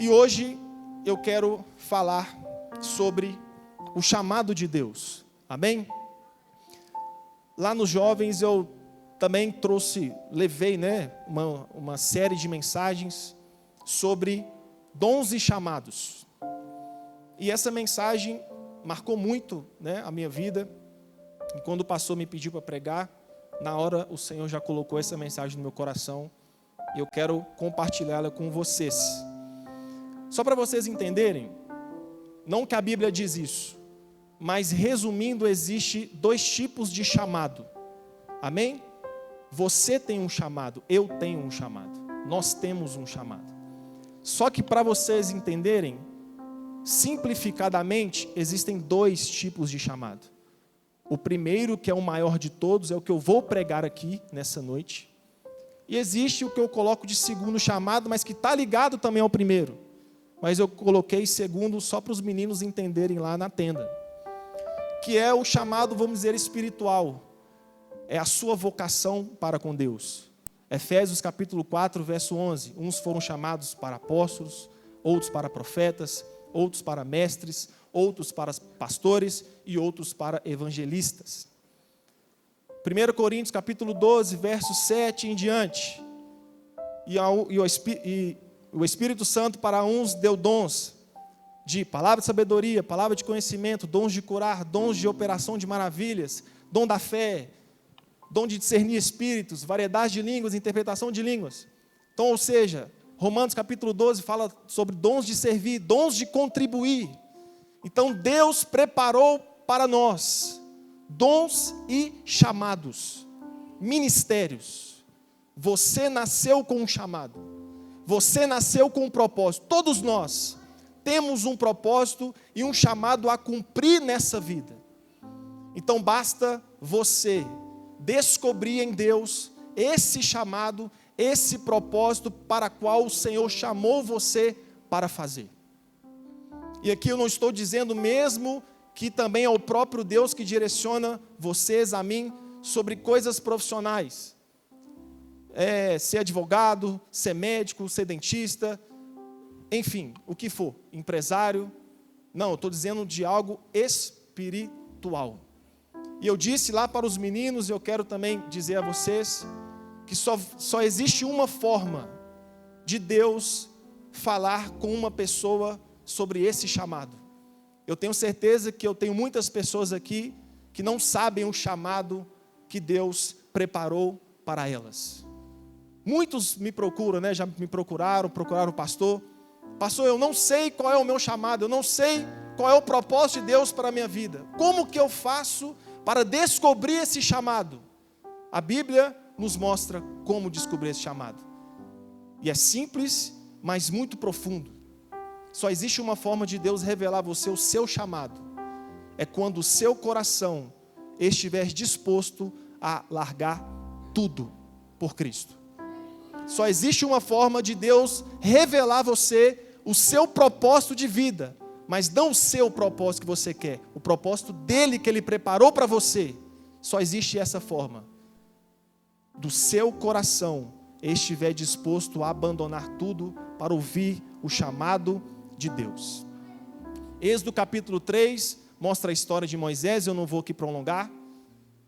E hoje eu quero falar sobre o chamado de Deus, amém? Lá nos jovens eu também levei uma série de mensagens sobre dons e chamados. E essa mensagem marcou muito a minha vida. E quando o pastor me pediu para pregar, na hora o Senhor já colocou essa mensagem no meu coração. E eu quero compartilhá-la com vocês. Só para vocês entenderem, não que a Bíblia diz isso, mas resumindo, existe 2 tipos de chamado. Amém? Você tem um chamado, eu tenho um chamado. Nós temos um chamado. Só que para vocês entenderem, simplificadamente, existem 2 tipos de chamado. O primeiro, que é o maior de todos, é o que eu vou pregar aqui nessa noite. E existe o que eu coloco de segundo chamado, mas que está ligado também ao primeiro. Mas eu coloquei segundo só para os meninos entenderem lá na tenda. Que é o chamado, vamos dizer, espiritual. É a sua vocação para com Deus. Efésios capítulo 4, verso 11. Uns foram chamados para apóstolos, outros para profetas, outros para mestres, outros para pastores e outros para evangelistas. 1 Coríntios capítulo 12, verso 7 em diante. E o Espírito Santo para uns deu dons de palavra de sabedoria, palavra de conhecimento, dons de curar, dons de operação de maravilhas, dom da fé, dom de discernir espíritos, variedade de línguas, interpretação de línguas. Então, ou seja, Romanos capítulo 12 fala sobre dons de servir, dons de contribuir. Então, Deus preparou para nós dons e chamados, ministérios. Você nasceu com um chamado, você nasceu com um propósito. Todos nós temos um propósito e um chamado a cumprir nessa vida. Então, basta você descobrir em Deus esse chamado, esse propósito para qual o Senhor chamou você para fazer. E aqui eu não estou dizendo mesmo que também é o próprio Deus que direciona vocês, a mim, sobre coisas profissionais. Ser advogado, ser médico, ser dentista, enfim, o que for, empresário. Não, eu estou dizendo de algo espiritual. E eu disse lá para os meninos, e eu quero também dizer a vocês, que só existe uma forma de Deus falar com uma pessoa sobre esse chamado. Eu tenho certeza que eu tenho muitas pessoas aqui que não sabem o chamado que Deus preparou para elas. Muitos me procuram, já me procuraram o pastor. Pastor, eu não sei qual é o meu chamado, eu não sei qual é o propósito de Deus para a minha vida. Como que eu faço para descobrir esse chamado? A Bíblia nos mostra como descobrir esse chamado. E é simples, mas muito profundo. Só existe uma forma de Deus revelar a você o seu chamado. É quando o seu coração estiver disposto a largar tudo por Cristo. Só existe uma forma de Deus revelar a você o seu propósito de vida, mas não o seu propósito que você quer, o propósito dele que ele preparou para você. Só existe essa forma. Do seu coração estiver disposto a abandonar tudo para ouvir o chamado de Deus. Êxodo capítulo 3 mostra a história de Moisés, eu não vou aqui prolongar,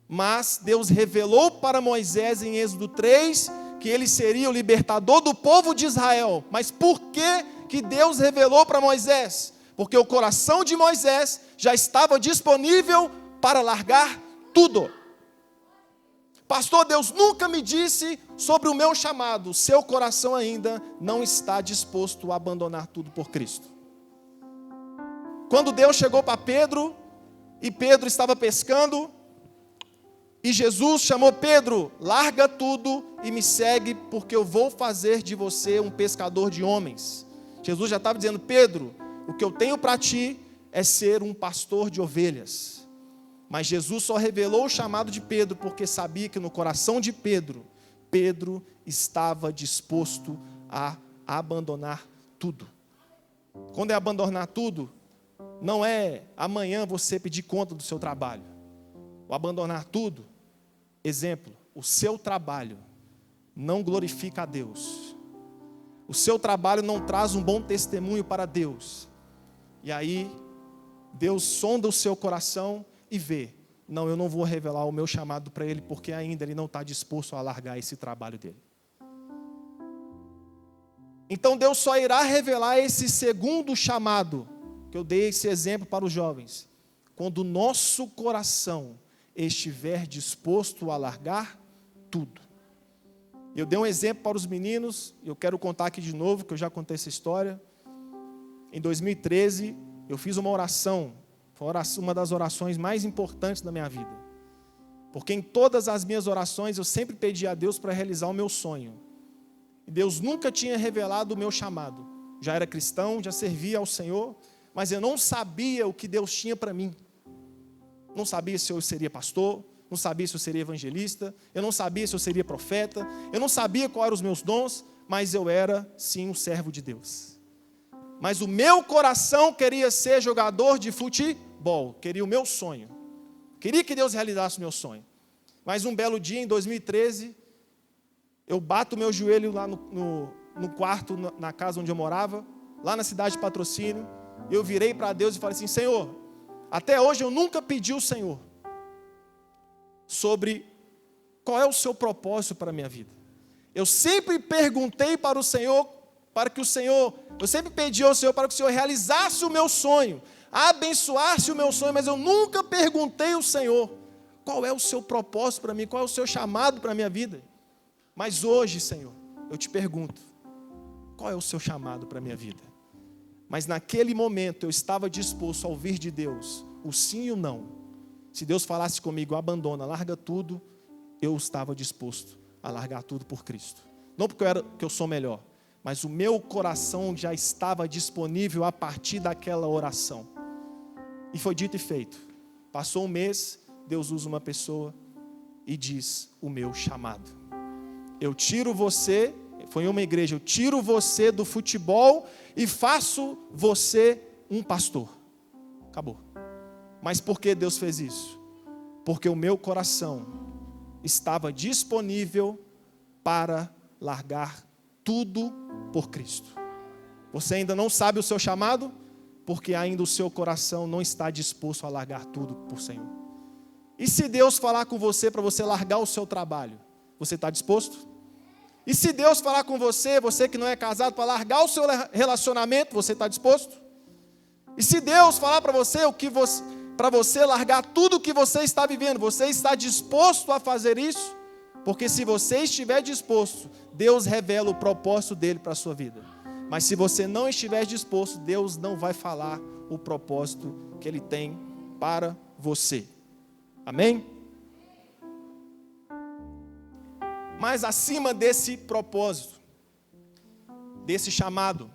mas Deus revelou para Moisés em Êxodo 3 que ele seria o libertador do povo de Israel. Mas por que Deus revelou para Moisés? Porque o coração de Moisés já estava disponível para largar tudo. Pastor, Deus nunca me disse sobre o meu chamado. Seu coração ainda não está disposto a abandonar tudo por Cristo. Quando Deus chegou para Pedro, e Pedro estava pescando, e Jesus chamou Pedro: larga tudo e me segue, porque eu vou fazer de você um pescador de homens. Jesus já estava dizendo: Pedro, o que eu tenho para ti é ser um pastor de ovelhas. Mas Jesus só revelou o chamado de Pedro porque sabia que no coração de Pedro estava disposto a abandonar tudo. Quando é abandonar tudo, não é amanhã você pedir conta do seu trabalho. O abandonar tudo, exemplo, o seu trabalho não glorifica a Deus. o seu trabalho não traz um bom testemunho para Deus. E aí, Deus sonda o seu coração e vê, não, eu não vou revelar o meu chamado para ele, porque ainda ele não está disposto a largar esse trabalho dele. Então Deus só irá revelar esse segundo chamado, que eu dei esse exemplo para os jovens, quando o nosso coração estiver disposto a largar tudo. Eu dei um exemplo para os meninos, eu quero contar aqui de novo, que eu já contei essa história. Em 2013, eu fiz uma oração, foi uma das orações mais importantes da minha vida. Porque em todas as minhas orações, eu sempre pedi a Deus para realizar o meu sonho. E Deus nunca tinha revelado o meu chamado. Já era cristão, já servia ao Senhor, mas eu não sabia o que Deus tinha para mim. Não sabia se eu seria pastor, não sabia se eu seria evangelista, eu não sabia se eu seria profeta, eu não sabia quais eram os meus dons, mas eu era, sim, um servo de Deus. Mas o meu coração queria ser jogador de futebol, queria o meu sonho. Queria que Deus realizasse o meu sonho. Mas um belo dia, em 2013, eu bato o meu joelho lá no quarto, na casa onde eu morava, lá na cidade de Patrocínio, e eu virei para Deus e falei assim, Senhor, até hoje eu nunca pedi ao Senhor sobre qual é o seu propósito para a minha vida. Eu sempre perguntei para o Senhor, eu sempre pedi ao Senhor para que o Senhor realizasse o meu sonho, abençoasse o meu sonho, mas eu nunca perguntei ao Senhor, qual é o seu propósito para mim, qual é o seu chamado para a minha vida. Mas hoje, Senhor, eu te pergunto, qual é o seu chamado para a minha vida? Mas naquele momento eu estava disposto a ouvir de Deus o sim e o não. Se Deus falasse comigo, abandona, larga tudo, eu estava disposto a largar tudo por Cristo. Não porque eu sou melhor, mas o meu coração já estava disponível a partir daquela oração. E foi dito e feito. Passou um mês, Deus usa uma pessoa e diz o meu chamado. Eu tiro você, foi em uma igreja, eu tiro você do futebol e faço você um pastor. Acabou. Mas por que Deus fez isso? Porque o meu coração estava disponível para largar tudo por Cristo. Você ainda não sabe o seu chamado? Porque ainda o seu coração não está disposto a largar tudo por Senhor. E se Deus falar com você para você largar o seu trabalho, você está disposto? E se Deus falar com você, você que não é casado, para largar o seu relacionamento, você está disposto? E se Deus falar para você para você largar tudo o que você está vivendo, você está disposto a fazer isso? Porque se você estiver disposto, Deus revela o propósito dele para a sua vida. Mas se você não estiver disposto, Deus não vai falar o propósito que ele tem para você. Amém? Mas acima desse propósito, desse chamado,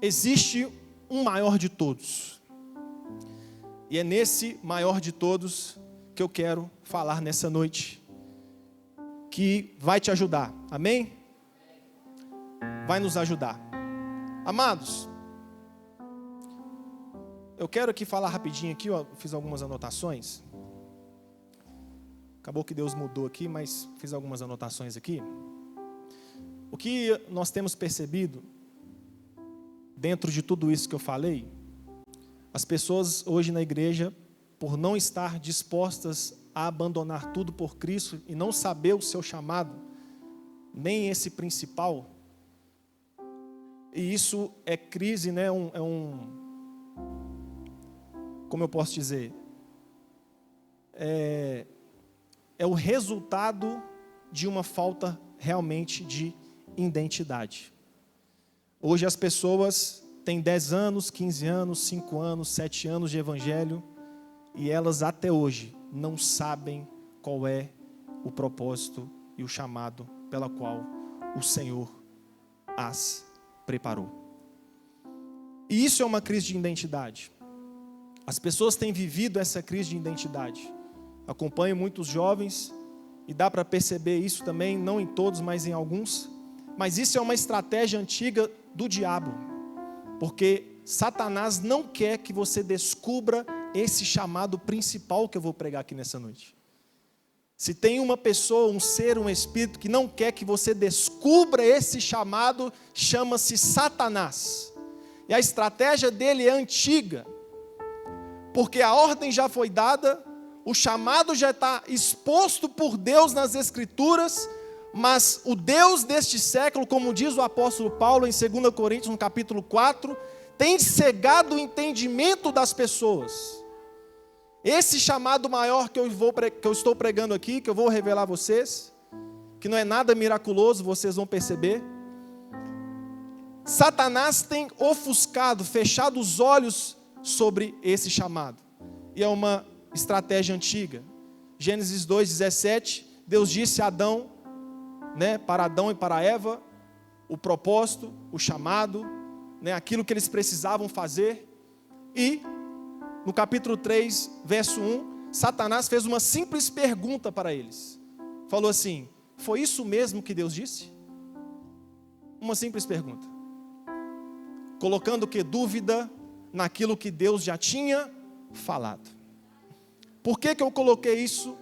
existe um maior de todos. E é nesse maior de todos que eu quero falar nessa noite, que vai te ajudar, amém? Vai nos ajudar. Amados, eu quero aqui falar rapidinho aqui, ó, fiz algumas anotações. Acabou que Deus mudou aqui, mas fiz algumas anotações aqui. O que nós temos percebido, dentro de tudo isso que eu falei, as pessoas hoje na igreja, por não estar dispostas a abandonar tudo por Cristo e não saber o seu chamado, nem esse principal, e isso é crise, né? Como eu posso dizer? É o resultado de uma falta realmente de identidade. Hoje as pessoas têm 10 anos, 15 anos, 5 anos, 7 anos de evangelho e elas até hoje não sabem qual é o propósito e o chamado pela qual o Senhor as preparou. E isso é uma crise de identidade. As pessoas têm vivido essa crise de identidade. Acompanho muitos jovens e dá para perceber isso também, não em todos, mas em alguns. Mas isso é uma estratégia antiga do diabo, porque Satanás não quer que você descubra esse chamado principal que eu vou pregar aqui nessa noite. Se tem uma pessoa, um ser, um espírito que não quer que você descubra esse chamado, chama-se Satanás. E a estratégia dele é antiga, porque a ordem já foi dada, o chamado já está exposto por Deus nas Escrituras, mas o Deus deste século, como diz o apóstolo Paulo em 2 Coríntios, no capítulo 4, tem cegado o entendimento das pessoas. Esse chamado maior que eu estou pregando aqui, que eu vou revelar a vocês, que não é nada miraculoso, vocês vão perceber. Satanás tem ofuscado, fechado os olhos sobre esse chamado. E é uma estratégia antiga. Gênesis 2:17, Deus disse a Adão, para Adão e para Eva, o propósito, o chamado, aquilo que eles precisavam fazer. E no capítulo 3, verso 1, Satanás fez uma simples pergunta para eles. Falou assim: foi isso mesmo que Deus disse? Uma simples pergunta. Colocando o que? Dúvida naquilo que Deus já tinha falado. Por que eu coloquei isso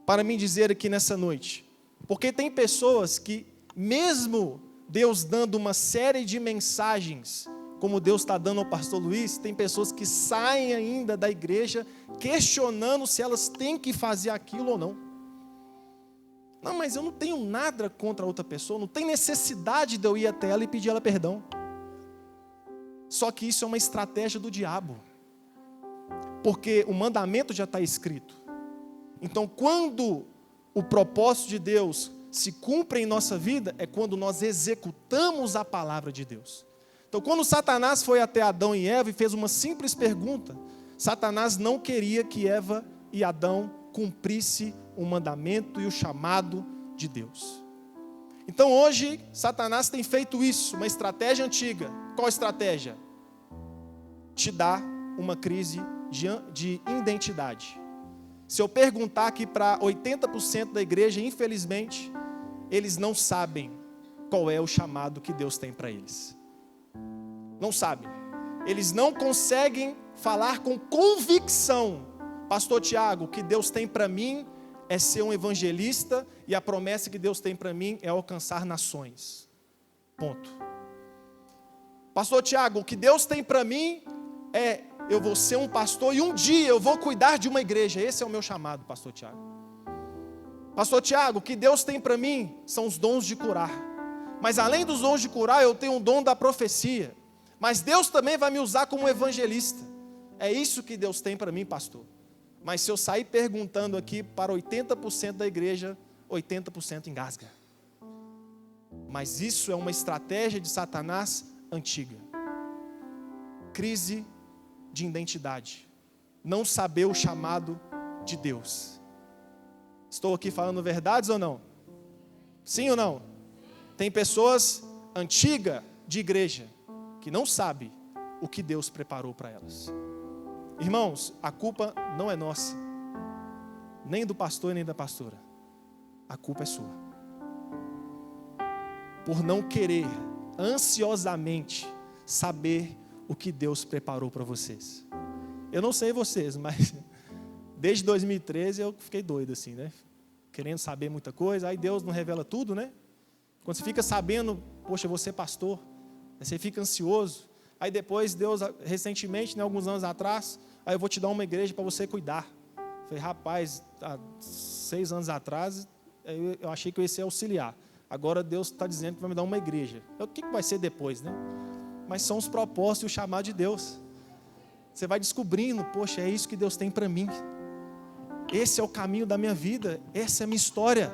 para me dizer aqui nessa noite? Porque tem pessoas que, mesmo Deus dando uma série de mensagens, como Deus está dando ao pastor Luiz, tem pessoas que saem ainda da igreja questionando se elas têm que fazer aquilo ou não. Não, mas eu não tenho nada contra outra pessoa, não tem necessidade de eu ir até ela e pedir ela perdão. Só que isso é uma estratégia do diabo, porque o mandamento já está escrito. Então, quando o propósito de Deus se cumpre em nossa vida, é quando nós executamos a palavra de Deus. Então, quando Satanás foi até Adão e Eva e fez uma simples pergunta, Satanás não queria que Eva e Adão cumprissem o mandamento e o chamado de Deus. Então, hoje, Satanás tem feito isso, uma estratégia antiga. Qual estratégia? Te dá uma crise de identidade. Se eu perguntar aqui para 80% da igreja, infelizmente, eles não sabem qual é o chamado que Deus tem para eles. Não sabem. Eles não conseguem falar com convicção: pastor Tiago, o que Deus tem para mim é ser um evangelista, e a promessa que Deus tem para mim é alcançar nações. Ponto. Pastor Tiago, o que Deus tem para mim é: eu vou ser um pastor e um dia eu vou cuidar de uma igreja. Esse é o meu chamado, pastor Tiago. Pastor Tiago, o que Deus tem para mim são os dons de curar. Mas além dos dons de curar, eu tenho um dom da profecia. Mas Deus também vai me usar como evangelista. É isso que Deus tem para mim, pastor. Mas se eu sair perguntando aqui para 80% da igreja, 80% engasga. Mas isso é uma estratégia de Satanás antiga. Crise de identidade. Não saber o chamado de Deus. Estou aqui falando verdades ou não? Sim ou não? Tem pessoas antigas de igreja que não sabem o que Deus preparou para elas. Irmãos, a culpa não é nossa, nem do pastor nem da pastora. A culpa é sua, por não querer ansiosamente saber o que Deus preparou para vocês. Eu não sei vocês, mas desde 2013 eu fiquei doido assim, querendo saber muita coisa. Aí Deus não revela tudo, Quando você fica sabendo, poxa, eu vou ser pastor, aí você fica ansioso. Aí depois Deus, recentemente, alguns anos atrás, aí eu vou te dar uma igreja para você cuidar. Eu falei, rapaz, há 6 anos atrás eu achei que eu ia ser auxiliar. Agora Deus está dizendo que vai me dar uma igreja. O que vai ser depois, Mas são os propósitos e o chamado de Deus. Você vai descobrindo, poxa, é isso que Deus tem para mim. Esse é o caminho da minha vida, essa é a minha história.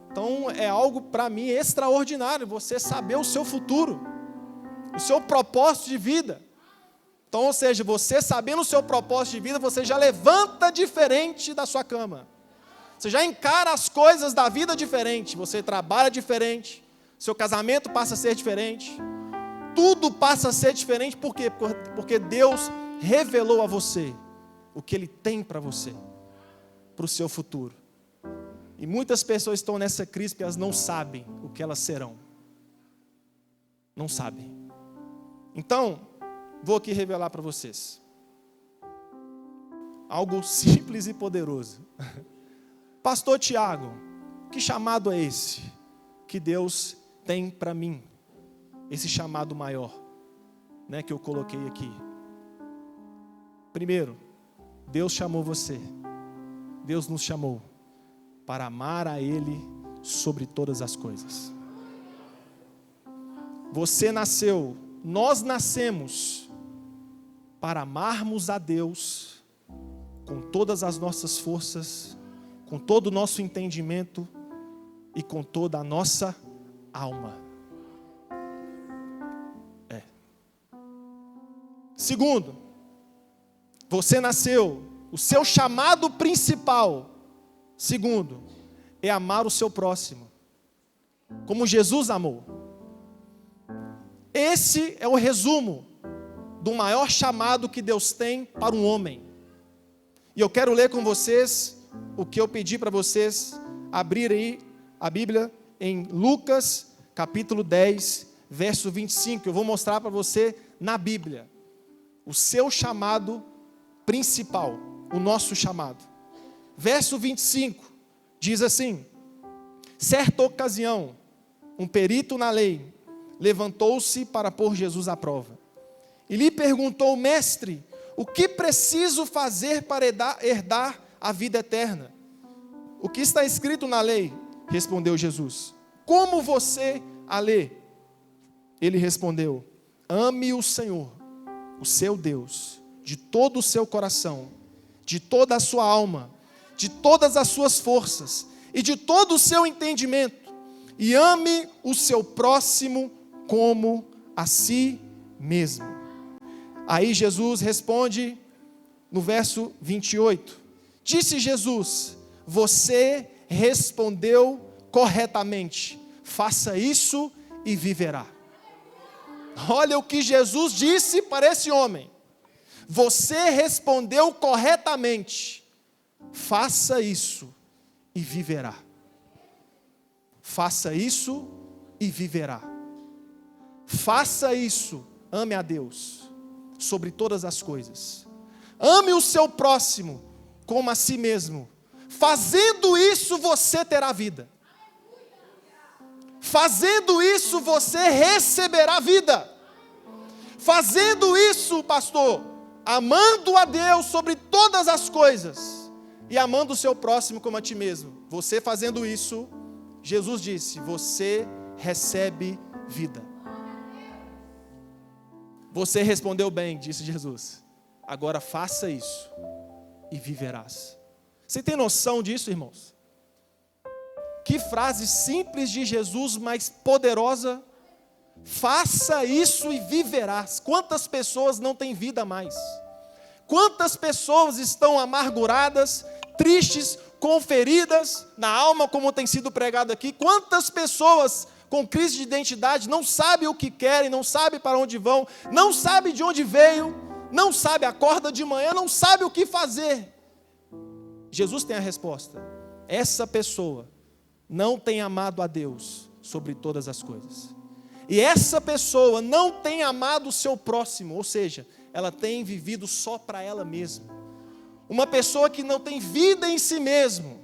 Então é algo para mim extraordinário, você saber o seu futuro, o seu propósito de vida. Então, ou seja, você sabendo o seu propósito de vida, você já levanta diferente da sua cama. Você já encara as coisas da vida diferente, você trabalha diferente, seu casamento passa a ser diferente. Tudo passa a ser diferente, por quê? Porque Deus revelou a você o que Ele tem para você, para o seu futuro. E muitas pessoas estão nessa crise porque elas não sabem o que elas serão. Não sabem. Então, vou aqui revelar para vocês algo simples e poderoso. Pastor Tiago, que chamado é esse que Deus tem para mim? Esse chamado maior, né, que eu coloquei aqui. Primeiro, Deus chamou você. Deus nos chamou para amar a Ele sobre todas as coisas. Você nasceu, nós nascemos para amarmos a Deus com todas as nossas forças, com todo o nosso entendimento e com toda a nossa alma. Segundo, você nasceu, o seu chamado principal, segundo, é amar o seu próximo, como Jesus amou. Esse é o resumo do maior chamado que Deus tem para um homem. E eu quero ler com vocês o que eu pedi para vocês abrirem a Bíblia em Lucas, capítulo 10, verso 25. Eu vou mostrar para você na Bíblia o seu chamado principal, o nosso chamado. Verso 25 diz assim: certa ocasião, um perito na lei levantou-se para pôr Jesus à prova. E lhe perguntou: mestre, o que preciso fazer para herdar a vida eterna? O que está escrito na lei? Respondeu Jesus. Como você a lê? Ele respondeu: ame o Senhor, o seu Deus, de todo o seu coração, de toda a sua alma, de todas as suas forças e de todo o seu entendimento, e ame o seu próximo como a si mesmo. Aí Jesus responde no verso 28. Disse Jesus: você respondeu corretamente, faça isso e viverá. Olha o que Jesus disse para esse homem: você respondeu corretamente, faça isso e viverá. Faça isso e viverá. Faça isso, ame a Deus sobre todas as coisas. Ame o seu próximo como a si mesmo. Fazendo isso, você terá vida. Fazendo isso, você receberá vida. Fazendo isso, pastor, amando a Deus sobre todas as coisas e amando o seu próximo como a ti mesmo. Você fazendo isso, Jesus disse, você recebe vida. Você respondeu bem, disse Jesus. Agora faça isso e viverás. Você tem noção disso, irmãos? Que frase simples de Jesus, mas poderosa. Faça isso e viverás. Quantas pessoas não têm vida mais? Quantas pessoas estão amarguradas, tristes, com feridas na alma, como tem sido pregado aqui? Quantas pessoas com crise de identidade não sabem o que querem, não sabem para onde vão, não sabem de onde veio, não sabem, acorda de manhã, não sabe o que fazer? Jesus tem a resposta. Essa pessoa não tem amado a Deus sobre todas as coisas. E essa pessoa não tem amado o seu próximo, ou seja, ela tem vivido só para ela mesma. Uma pessoa que não tem vida em si mesmo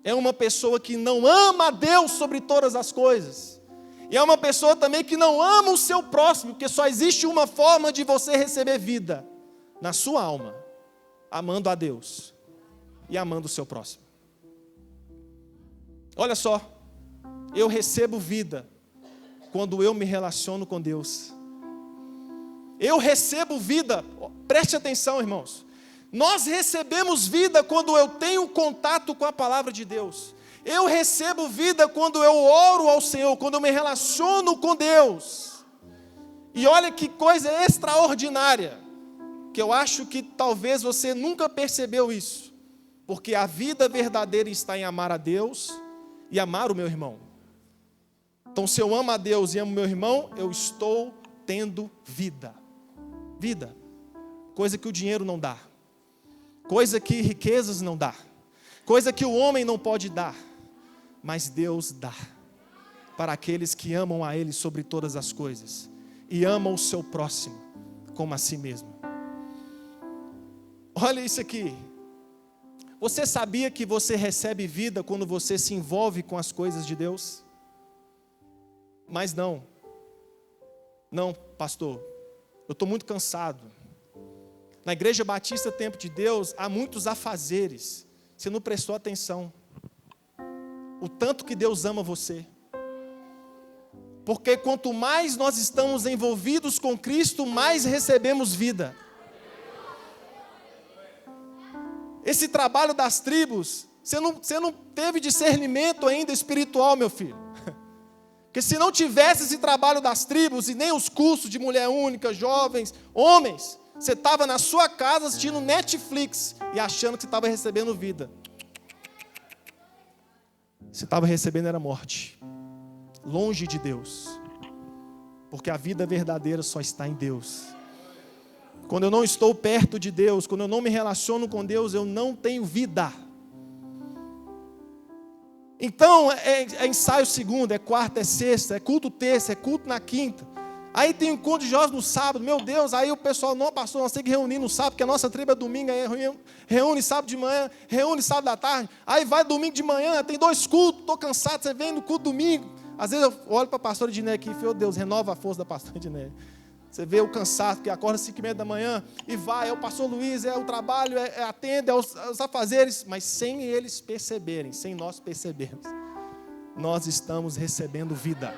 é uma pessoa que não ama a Deus sobre todas as coisas. E é uma pessoa também que não ama o seu próximo, porque só existe uma forma de você receber vida na sua alma: amando a Deus e amando o seu próximo. Olha só, eu recebo vida quando eu me relaciono com Deus. Eu recebo vida, preste atenção, irmãos. Nós recebemos vida quando eu tenho contato com a palavra de Deus. Eu recebo vida quando eu oro ao Senhor, quando eu me relaciono com Deus. E olha que coisa extraordinária, que eu acho que talvez você nunca percebeu isso. Porque a vida verdadeira está em amar a Deus e amar o meu irmão. Então, se eu amo a Deus e amo o meu irmão, eu estou tendo vida. Vida. Coisa que o dinheiro não dá. Coisa que riquezas não dá. Coisa que o homem não pode dar. Mas Deus dá. Para aqueles que amam a Ele sobre todas as coisas. E amam o seu próximo como a si mesmo. Olha isso aqui. Você sabia que você recebe vida quando você se envolve com as coisas de Deus? Mas não, pastor, eu estou muito cansado. Na Igreja Batista Tempo de Deus, há muitos afazeres. Você não prestou atenção. O tanto que Deus ama você. Porque quanto mais nós estamos envolvidos com Cristo, mais recebemos vida. Esse trabalho das tribos, você não teve discernimento ainda espiritual, meu filho. Porque se não tivesse esse trabalho das tribos, e nem os cursos de mulher única, jovens, homens, você estava na sua casa assistindo Netflix e achando que você estava recebendo vida. Você estava recebendo era morte. Longe de Deus. Porque a vida verdadeira só está em Deus. Quando eu não estou perto de Deus, quando eu não me relaciono com Deus, eu não tenho vida. Então, é ensaio segunda, é quarta, é sexta, é culto terça, é culto na quinta. Aí tem encontro de jovens no sábado, meu Deus, aí o pessoal, não, pastor, nós temos que reunir no sábado, porque a nossa tribo é domingo, aí reúne sábado de manhã, reúne sábado da tarde, aí vai domingo de manhã, tem 2 cultos, estou cansado, você vem no culto domingo. Às vezes eu olho para a pastora Edneia aqui e falo, Deus, renova a força da pastora Edneia. Você vê o cansaço, porque acorda às 5h30 da manhã, e vai, é o pastor Luiz, é o trabalho, é a tenda, é os afazeres, mas sem eles perceberem, sem nós percebermos, nós estamos recebendo vida.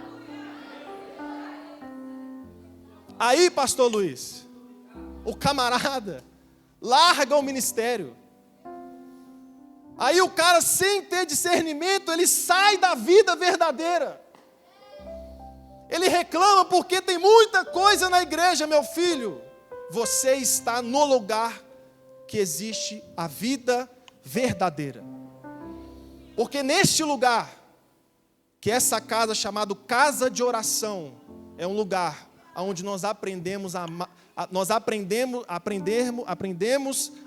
Aí, pastor Luiz, o camarada larga o ministério. Aí o cara, sem ter discernimento, ele sai da vida verdadeira. Ele reclama porque tem muita coisa na igreja, meu filho. Você está no lugar que existe a vida verdadeira. Porque neste lugar, que essa casa chamada casa de oração, é um lugar onde nós aprendemos a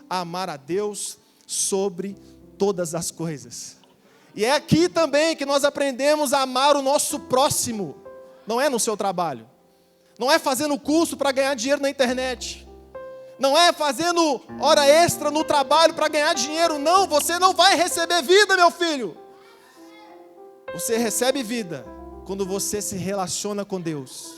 amar a Deus sobre todas as coisas. E é aqui também que nós aprendemos a amar o nosso próximo. Não é no seu trabalho. Não é fazendo curso para ganhar dinheiro na internet. Não é fazendo hora extra no trabalho para ganhar dinheiro. Não, você não vai receber vida, meu filho. Você recebe vida quando você se relaciona com Deus.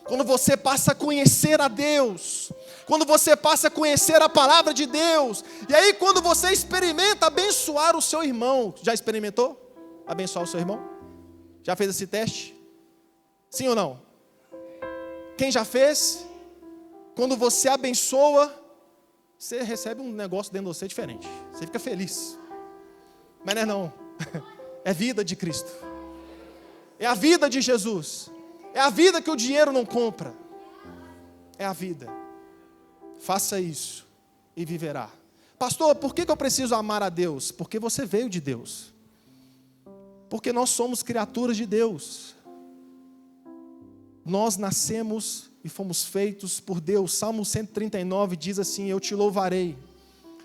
Quando você passa a conhecer a Deus, quando você passa a conhecer a palavra de Deus, e aí quando você experimenta abençoar o seu irmão, já experimentou abençoar o seu irmão? Já fez esse teste? Sim ou não? Quem já fez? Quando você abençoa, você recebe um negócio dentro de você diferente, você fica feliz, mas não, é vida de Cristo, é a vida de Jesus. É a vida que o dinheiro não compra. É a vida. Faça isso e viverá. Pastor, por que eu preciso amar a Deus? Porque você veio de Deus. Porque nós somos criaturas de Deus. Nós nascemos e fomos feitos por Deus. Salmo 139 diz assim: eu te louvarei,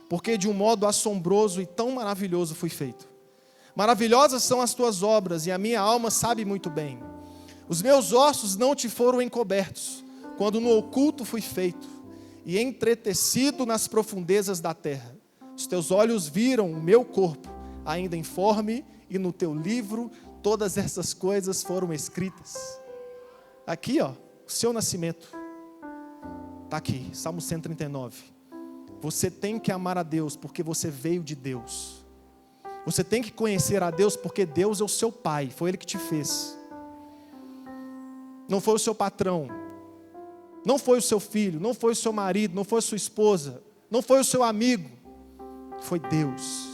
porque de um modo assombroso e tão maravilhoso fui feito. Maravilhosas são as tuas obras, e a minha alma sabe muito bem. Os meus ossos não te foram encobertos, quando no oculto fui feito, e entretecido nas profundezas da terra. Os teus olhos viram o meu corpo, ainda informe, e no teu livro todas essas coisas foram escritas. Aqui, ó, o seu nascimento. Está aqui, Salmo 139. Você tem que amar a Deus, porque você veio de Deus. Você tem que conhecer a Deus, porque Deus é o seu Pai, foi Ele que te fez. Não foi o seu patrão, não foi o seu filho, não foi o seu marido, não foi a sua esposa, não foi o seu amigo, foi Deus.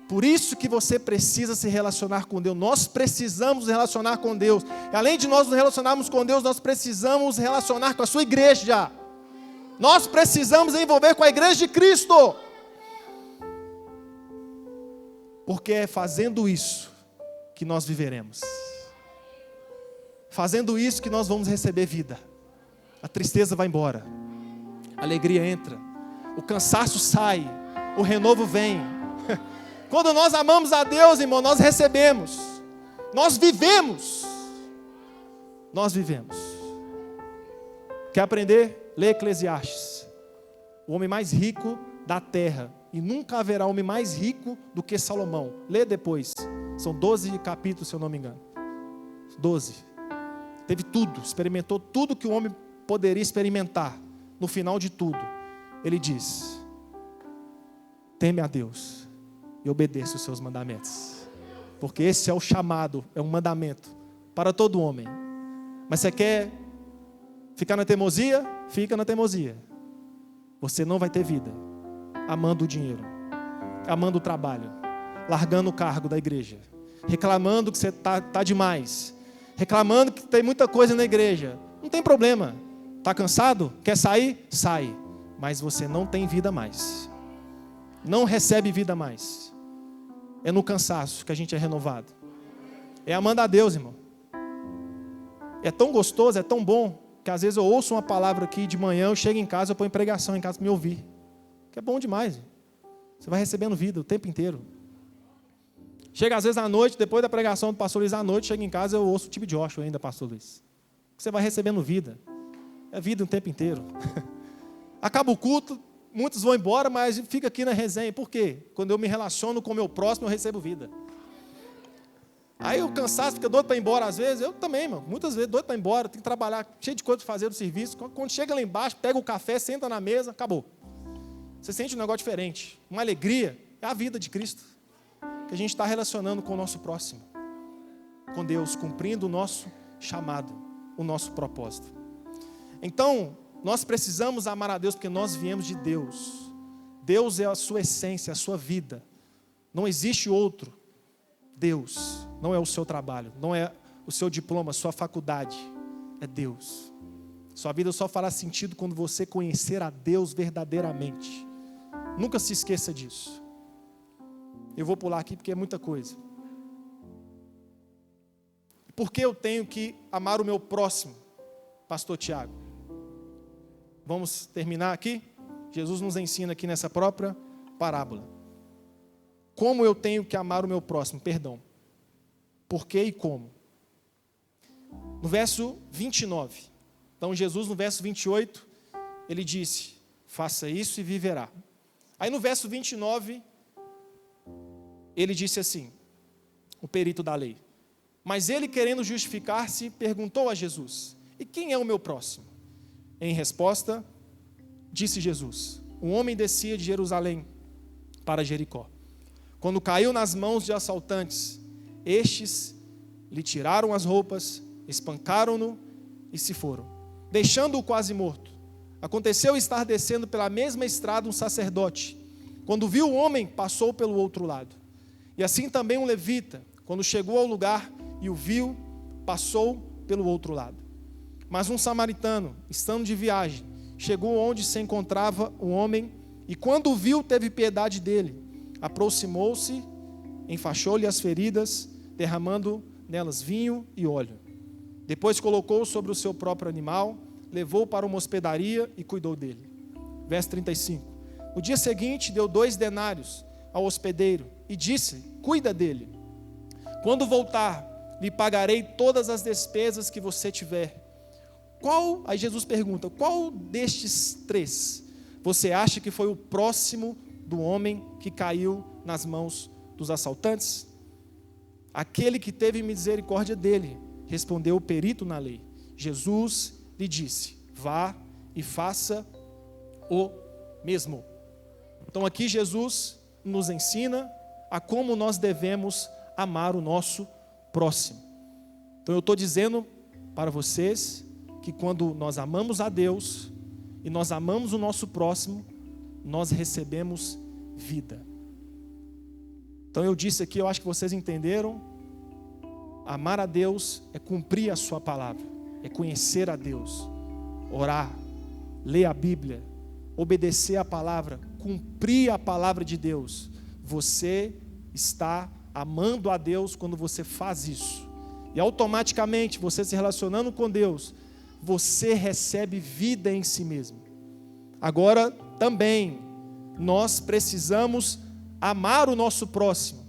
Por isso que você precisa se relacionar com Deus. Nós precisamos nos relacionar com Deus. E além de nós nos relacionarmos com Deus, nós precisamos nos relacionar com a sua igreja. Nós precisamos envolver com a igreja de Cristo. Porque é fazendo isso que nós viveremos. Fazendo isso que nós vamos receber vida. A tristeza vai embora, a alegria entra, o cansaço sai, o renovo vem. Quando nós amamos a Deus, irmão, nós recebemos, nós vivemos. Nós vivemos. Quer aprender? Lê Eclesiastes. O homem mais rico da terra, e nunca haverá homem mais rico do que Salomão. Lê depois, são 12 capítulos, se eu não me engano. 12. Teve tudo, experimentou tudo que o homem poderia experimentar. No final de tudo, ele diz: teme a Deus e obedeça os seus mandamentos. Porque esse é o chamado, é um mandamento para todo homem. Mas você quer ficar na teimosia? Fica na teimosia. Você não vai ter vida amando o dinheiro, amando o trabalho, largando o cargo da igreja, reclamando que você tá demais, reclamando que tem muita coisa na igreja. Não tem problema. Está cansado? Quer sair? Sai. Mas você não tem vida mais. Não recebe vida mais. É no cansaço que a gente é renovado. É amando a Deus, irmão. É tão gostoso, é tão bom, que às vezes eu ouço uma palavra aqui de manhã, eu chego em casa, eu ponho pregação em casa para me ouvir. Que é bom demais. Você vai recebendo vida o tempo inteiro. Chega às vezes à noite, depois da pregação do pastor Luiz à noite, chega em casa, eu ouço o tipo de Joshua ainda, pastor Luiz. Você vai recebendo vida. É vida o tempo inteiro. Acaba o culto, muitos vão embora, mas fica aqui na resenha. Por quê? Quando eu me relaciono com o meu próximo, eu recebo vida. Aí o cansaço fica doido para ir embora às vezes. Eu também, mano. Muitas vezes doido para ir embora. Tem que trabalhar, cheio de coisa para fazer do serviço. Quando chega lá embaixo, pega o café, senta na mesa, acabou. Você sente um negócio diferente. Uma alegria. É a vida de Cristo. Que a gente está relacionando com o nosso próximo. Com Deus, cumprindo o nosso chamado, o nosso propósito. Então, nós precisamos amar a Deus porque nós viemos de Deus. Deus é a sua essência, a sua vida. Não existe outro. Deus. Não é o seu trabalho, não é o seu diploma, a sua faculdade. É Deus. Sua vida só fará sentido quando você conhecer a Deus verdadeiramente. Nunca se esqueça disso. Eu vou pular aqui porque é muita coisa. Por que eu tenho que amar o meu próximo, pastor Tiago? Vamos terminar aqui? Jesus nos ensina aqui nessa própria parábola. Como eu tenho que amar o meu próximo? Perdão. Por que e como? No verso 29. Então Jesus no verso 28, ele disse: faça isso e viverá. Aí no verso 29, ele disse assim, o perito da lei. Mas ele, querendo justificar-se, perguntou a Jesus: e quem é o meu próximo? Em resposta, disse Jesus: um homem descia de Jerusalém para Jericó. Quando caiu nas mãos de assaltantes, estes lhe tiraram as roupas, espancaram-no e se foram, deixando-o quase morto. Aconteceu estar descendo pela mesma estrada um sacerdote. Quando viu o homem, passou pelo outro lado. E assim também um levita, quando chegou ao lugar e o viu, passou pelo outro lado. Mas um samaritano, estando de viagem, chegou onde se encontrava o homem, e quando o viu, teve piedade dele. Aproximou-se, enfaixou-lhe as feridas, derramando nelas vinho e óleo. Depois colocou-o sobre o seu próprio animal, levou-o para uma hospedaria e cuidou dele. Verso 35. No dia seguinte, deu 2 denários ao hospedeiro e disse: cuida dele. Quando voltar, lhe pagarei todas as despesas que você tiver. Aí Jesus pergunta: qual destes 3 você acha que foi o próximo do homem que caiu nas mãos dos assaltantes? Aquele que teve misericórdia dele, respondeu o perito na lei. Jesus lhe disse: vá e faça o mesmo. Então aqui Jesus nos ensina a como nós devemos amar o nosso próximo. Então eu estou dizendo para vocês que quando nós amamos a Deus e nós amamos o nosso próximo, nós recebemos vida. Então eu disse aqui, eu acho que vocês entenderam. Amar a Deus é cumprir a sua palavra, é conhecer a Deus, orar, ler a Bíblia, obedecer a palavra, cumprir a palavra de Deus. Você está amando a Deus quando você faz isso. E automaticamente, você se relacionando com Deus, você recebe vida em si mesmo. Agora, também, nós precisamos amar o nosso próximo.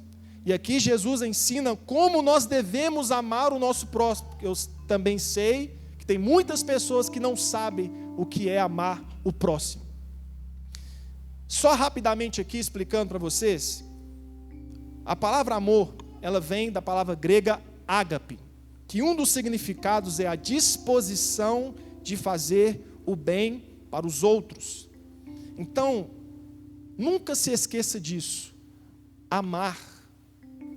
E aqui Jesus ensina como nós devemos amar o nosso próximo. Porque eu também sei que tem muitas pessoas que não sabem o que é amar o próximo. Só rapidamente aqui explicando para vocês, a palavra amor, ela vem da palavra grega ágape, que um dos significados é a disposição de fazer o bem para os outros. Então, nunca se esqueça disso. Amar,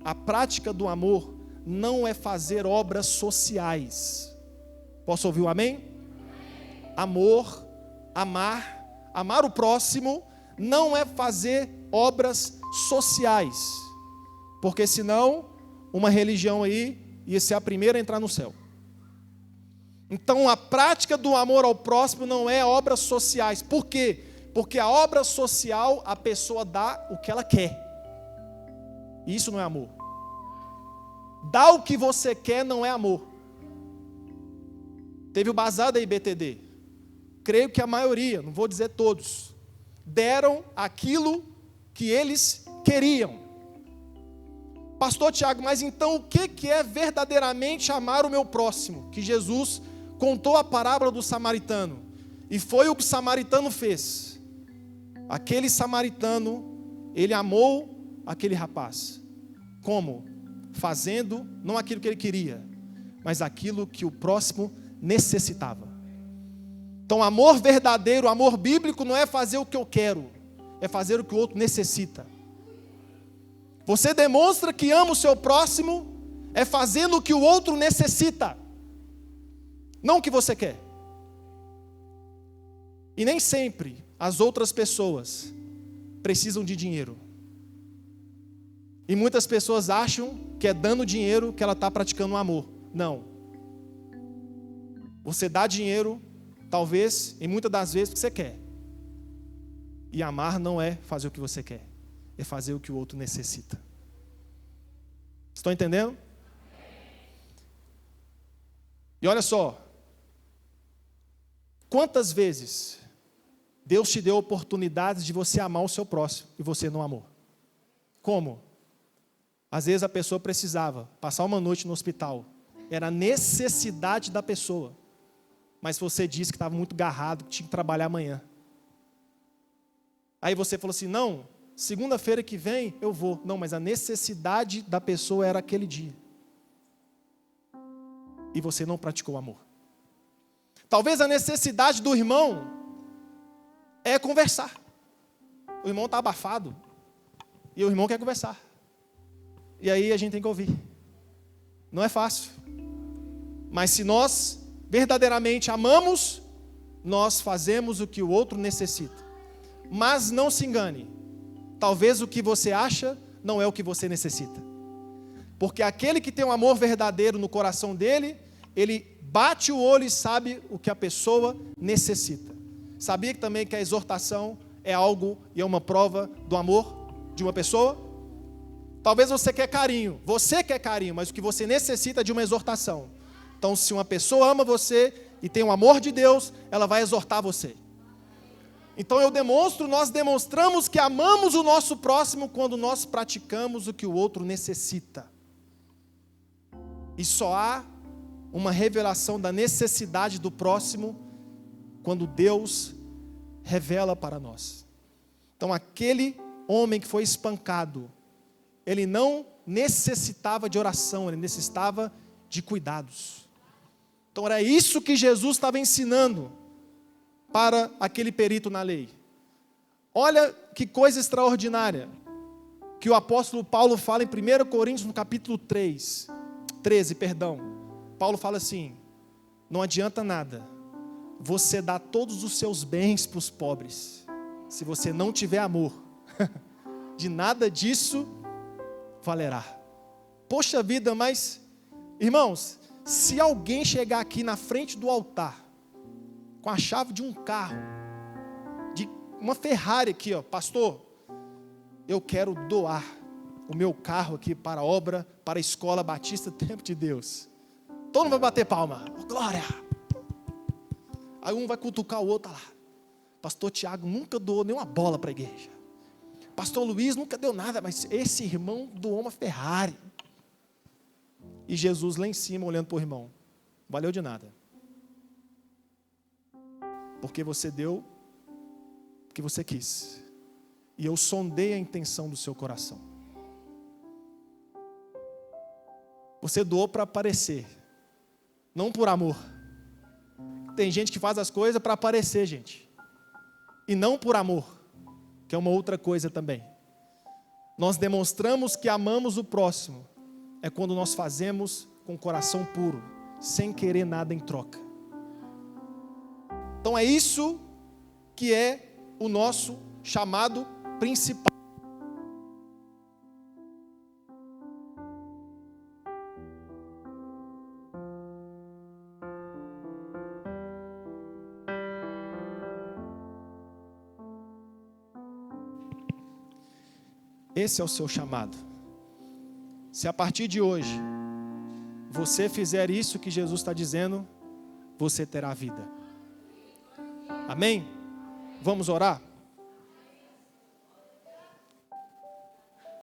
a prática do amor, não é fazer obras sociais. Posso ouvir um amém? Amor, amar o próximo, não é fazer obras sociais. Porque senão, uma religião aí ia ser a primeira a entrar no céu. Então, a prática do amor ao próximo não é obras sociais. Por quê? Porque a obra social, a pessoa dá o que ela quer. E isso não é amor. Dar o que você quer não é amor. Teve o bazar da IBTD. Creio que a maioria, não vou dizer todos, deram aquilo que eles queriam. Pastor Tiago, mas então o que é verdadeiramente amar o meu próximo? Que Jesus contou a parábola do samaritano. E foi o que o samaritano fez. Aquele samaritano, ele amou aquele rapaz. Como? Fazendo, não aquilo que ele queria, mas aquilo que o próximo necessitava. Então, amor verdadeiro, amor bíblico, não é fazer o que eu quero, é fazer o que o outro necessita. Você demonstra que ama o seu próximo, é fazendo o que o outro necessita, não o que você quer. E nem sempre as outras pessoas precisam de dinheiro. E muitas pessoas acham que é dando dinheiro que ela está praticando um amor. Não. Você dá dinheiro, talvez, e muitas das vezes, porque você quer. E amar não é fazer o que você quer, é fazer o que o outro necessita. Estão entendendo? E olha só. Quantas vezes Deus te deu oportunidades de você amar o seu próximo e você não amou? Como? Às vezes a pessoa precisava passar uma noite no hospital. Era a necessidade da pessoa. Mas você disse que estava muito agarrado, que tinha que trabalhar amanhã. Aí você falou assim, não, segunda-feira que vem eu vou. Não, mas a necessidade da pessoa era aquele dia. E você não praticou o amor. Talvez a necessidade do irmão é conversar. O irmão está abafado. E o irmão quer conversar. E aí a gente tem que ouvir. Não é fácil. Mas se nós verdadeiramente amamos, nós fazemos o que o outro necessita. Mas não se engane. Talvez o que você acha não é o que você necessita. Porque aquele que tem um amor verdadeiro no coração dele, ele bate o olho e sabe o que a pessoa necessita. Sabia que também que a exortação é algo e é uma prova do amor de uma pessoa? Talvez você quer carinho, mas o que você necessita é de uma exortação. Então, se uma pessoa ama você e tem o amor de Deus, ela vai exortar você. Então nós demonstramos que amamos o nosso próximo quando nós praticamos o que o outro necessita. E só há uma revelação da necessidade do próximo quando Deus revela para nós. Então aquele homem que foi espancado, ele não necessitava de oração, ele necessitava de cuidados. Então era isso que Jesus estava ensinando para aquele perito na lei. Olha que coisa extraordinária que o apóstolo Paulo fala em 1 Coríntios no capítulo 13. Paulo fala assim, não adianta nada você dar todos os seus bens para os pobres, se você não tiver amor, de nada disso valerá. Poxa vida, mas, irmãos, se alguém chegar aqui na frente do altar, com a chave de um carro, de uma Ferrari aqui, ó, pastor, eu quero doar o meu carro aqui para a obra, para a escola Batista Tempo de Deus. Todo mundo vai bater palma, oh, glória. Aí um vai cutucar o outro, lá. Pastor Tiago nunca doou nenhuma bola para a igreja. Pastor Luiz nunca deu nada, mas esse irmão doou uma Ferrari. E Jesus lá em cima, olhando para o irmão, valeu de nada. Porque você deu o que você quis. e eu sondei a intenção do seu coração. Você doou para aparecer, não por amor. Tem gente que faz as coisas para aparecer, gente, e não por amor, que é uma outra coisa também. Nós demonstramos que amamos o próximo é quando nós fazemos com o coração puro, sem querer nada em troca. Então é isso que é o nosso chamado principal. Esse é o seu chamado. Se a partir de hoje você fizer isso que Jesus está dizendo, você terá vida. Amém? Vamos orar?